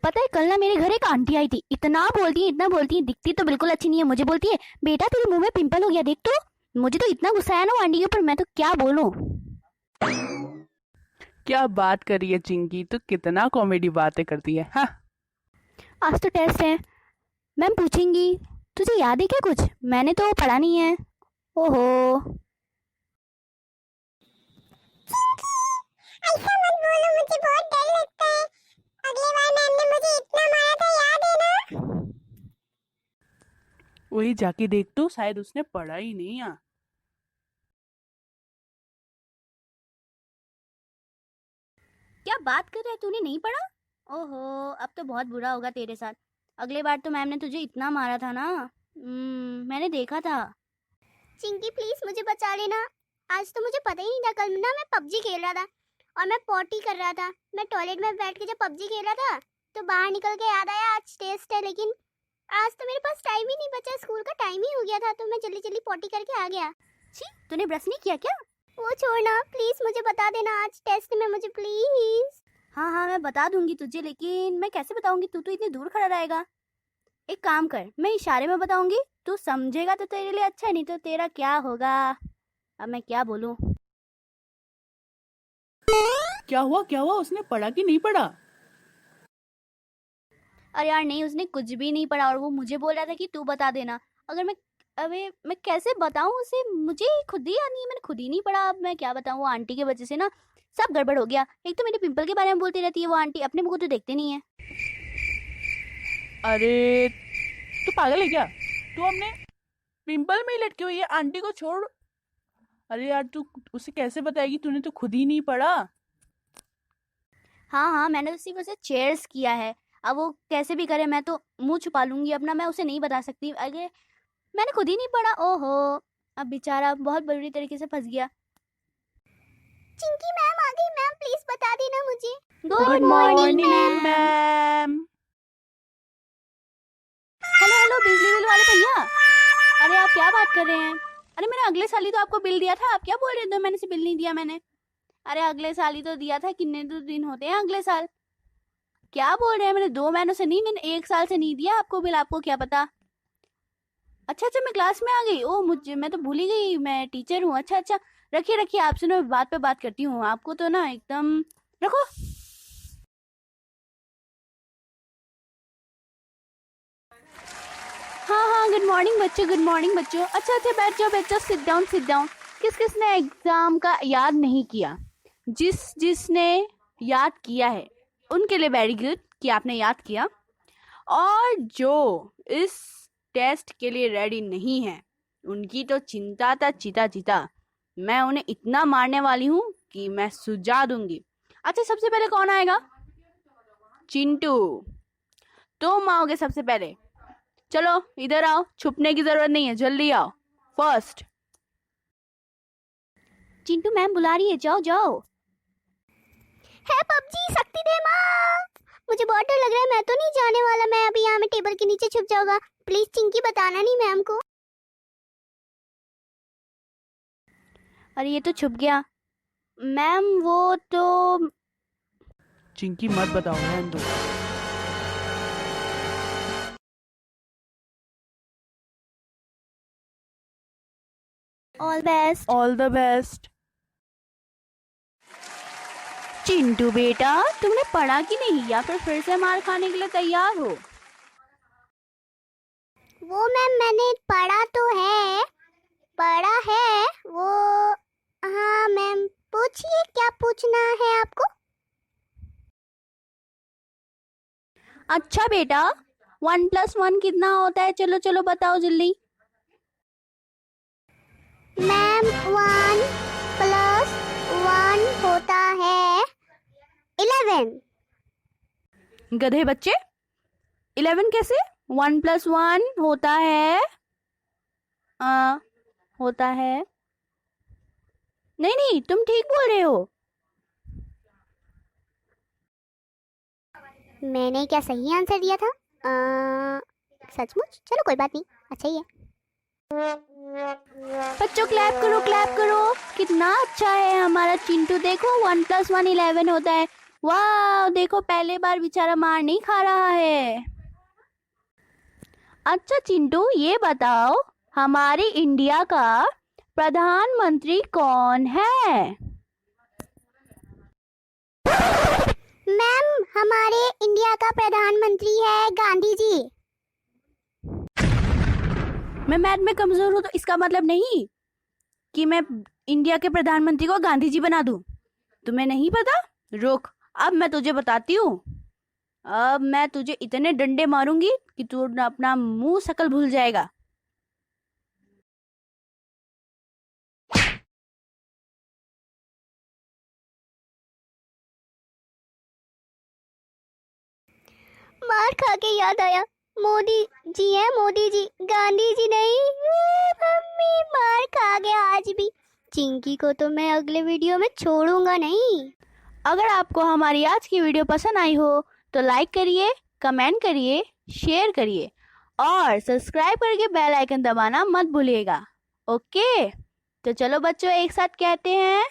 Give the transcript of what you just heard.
पता है कल ना मेरे घर एक आंटी आई थी, इतना बोलती है, दिखती तो बिल्कुल अच्छी नहीं है। मुझे बोलती है बेटा तेरे मुंह में पिंपल हो गया देख तो। मुझे तो इतना गुस्सा आया ना वो आंटी के ऊपर, मैं तो क्या बोलूं। क्या बात कर रही है चिंकी, तू कितना कॉमेडी बातें करती है। हाँ। आज तो टेस्ट है, मैम पूछेंगी तुझे याद है क्या कुछ, मैंने तो पढ़ा नहीं है। ओहो। ऐसा मत बोलो, मुझे बहुत डर लगता है। अगली बार मैम ने मुझे इतना मारा था, याद है ना? वही जाके देख तो, शायद उसने पढ़ा ही नहीं है। क्या बात कर रहा है, तूने नहीं पढ़ा? ओहो, अब तो बहुत बुरा होगा तेरे साथ। अगले बार तो मैम ने तुझे इतना मारा था ना। मैंने देखा था। चिंकी प्लीज मुझे बचा लेना। आज तो मुझे पता ही नहीं था, कल ना मैं पबजी खेल रहा था और मैं पॉटी कर रहा था। मैं टॉयलेट में बैठ के जब पबजी खेल रहा था तो बाहर निकल के याद आया आज टेस्ट है, लेकिन आज तो मेरे पास टाइम ही नहीं बचा, स्कूल का टाइम ही हो गया था, तो मैं जल्दी जल्दी पॉटी करके आ गया। छी, तूने ब्रश नहीं किया क्या? वो छोड़ना, प्लीज मुझे बता देना आज टेस्ट में, मुझे प्लीज। हाँ हाँ, मैं बता दूंगी तुझे, लेकिन मैं कैसे बताऊंगी, तू तो इतनी दूर खड़ा रहेगा। एक काम कर, मैं इशारे में बताऊंगी, तू समझेगा तो तेरे लिए अच्छा है, नहीं तो तेरा क्या होगा। अब मैं क्या बोलूं। क्या हुआ, उसने पढ़ा कि नहीं पढ़ा? अरे यार नहीं, उसने कुछ भी नहीं पढ़ा और वो मुझे बोल रहा था कि तू बता देना। अगर मैं अबे मैं कैसे बताऊं उसे, मुझे खुद ही याद नहीं है, मैंने खुद ही नहीं पढ़ा। अब मैं क्या बताऊं, वो आंटी की वजह से ना सब गड़बड़ हो गया। एक तो मेरे पिंपल के बारे में बोलती रहती है वो आंटी, अपने मुंह को तो देखते नहीं है। अरे तू पागल है क्या? तू अपने पिंपल में ही लटकी हुई है, आंटी को छोड़। अरे यार तू उसे कैसे बताएगी, तूने तो खुद ही नहीं पढ़ा। हाँ हाँ, मैंने तो सिर्फ उसे चेयर्स किया है। अब वो कैसे भी करे, मैं तो मुंह छुपा लूंगी अपना, मैं उसे नहीं बता सकती। अरे मैंने खुद ही नहीं पढ़ा। ओहो, अब बेचारा बहुत बुरी तरीके से फंस गया। चिंकी मैम आ गई, मैम प्लीज बता देना मुझे। Good good morning morning ma'am. Ma'am. Hello hello, बिजली बिल वाले भैया। अरे आप क्या बात कर रहे हैं? अरे मैंने अगले साल ही तो आपको बिल दिया था, आप क्या बोल रहे थे मैंने से बिल नहीं दिया मैंने? अरे अगले साल ही तो दिया था, कितने तो दिन होते हैं अगले साल। क्या बोल रहे हैं, मैंने 2 महीनों से नहीं, मैंने 1 साल से नहीं दिया आपको बिल, आपको क्या पता। अच्छा अच्छा, मैं क्लास में आ गई। ओ मुझे, मैं तो भूल ही गई, मैं टीचर हूँ। अच्छा अच्छा, रखिए रखिए, आपसे ना बात पे बात करती हूँ, आपको तो ना एकदम रखो। हाँ हाँ, गुड मॉर्निंग बच्चों, गुड मॉर्निंग बच्चों। अच्छा अच्छा, बैठ जाओ, सिट डाउन सिट डाउन। किस किसने एग्जाम का याद नहीं किया? जिसने याद किया है उनके लिए वेरी गुड कि आपने याद किया। और जो इस टेस्ट के लिए रेडी नहीं है उनकी तो चिंता था चिता चिता। मैं उन्हें इतना मारने वाली हूँ कि मैं सुझा दूंगी। अच्छा, सबसे पहले कौन आएगा? चिंटू, तुम आओगे सबसे पहले। चलो इधर आओ, छुपने की जरूरत नहीं है, जल्दी आओ फर्स्ट। चिंटू मैम बुला रही है, जाओ जाओ। है पबजी शक्ति दे माँ। मुझे बहुत डर लग रहा है, मैं तो नहीं जाने वाला, मैं अभी यहाँ में टेबल के नीचे छुप जाऊंगा। प्लीज चिंकी बताना नहीं मैम को। अरे ये तो छुप गया मैम, वो तो। चिंकी मत बताओ, रहने दो। All best. All the best. Chintu बेटा, तुमने पढ़ा कि नहीं, या फिर से मार खाने के लिए तैयार हो? वो मैम मैंने पढ़ा तो है, पढ़ा है वो। हाँ मैम, पूछिए क्या पूछना है आपको। अच्छा बेटा, 1+1 कितना होता है, चलो चलो बताओ जल्दी। मैम 1+1 होता है 11। गधे बच्चे, 11 कैसे? 1+1 होता है होता है। नहीं नहीं, तुम ठीक बोल रहे हो। मैंने क्या सही आंसर दिया था? सचमुच? चलो कोई बात नहीं, अच्छा ही है। बच्चों क्लैप करो क्लैप करो, कितना अच्छा है हमारा चिंटू, देखो 1+1 11 होता है। वाह, देखो पहले बार बेचारा मार नहीं खा रहा है। अच्छा चिंटू, ये बताओ हमारे इंडिया का प्रधानमंत्री कौन है? मैम, हमारे इंडिया का प्रधानमंत्री है गांधी जी। मैं मैथ में कमजोर हूँ तो इसका मतलब नहीं कि मैं इंडिया के प्रधानमंत्री को गांधी जी बना दूं। तुम्हें नहीं पता? रुक, अब मैं तुझे बताती हूँ। अब मैं तुझे इतने डंडे मारूंगी कि तू अपना मुंह शकल भूल जाएगा। मार खा के याद आया, मोदी जी है, मोदी जी, गांधी जी नहीं। मम्मी मार खा गया आज भी। चिंकी को तो मैं अगले वीडियो में छोड़ूंगा नहीं। अगर आपको हमारी आज की वीडियो पसंद आई हो तो लाइक करिए, कमेंट करिए, शेयर करिए और सब्सक्राइब करके बेल आइकन दबाना मत भूलिएगा। ओके, तो चलो बच्चों एक साथ कहते हैं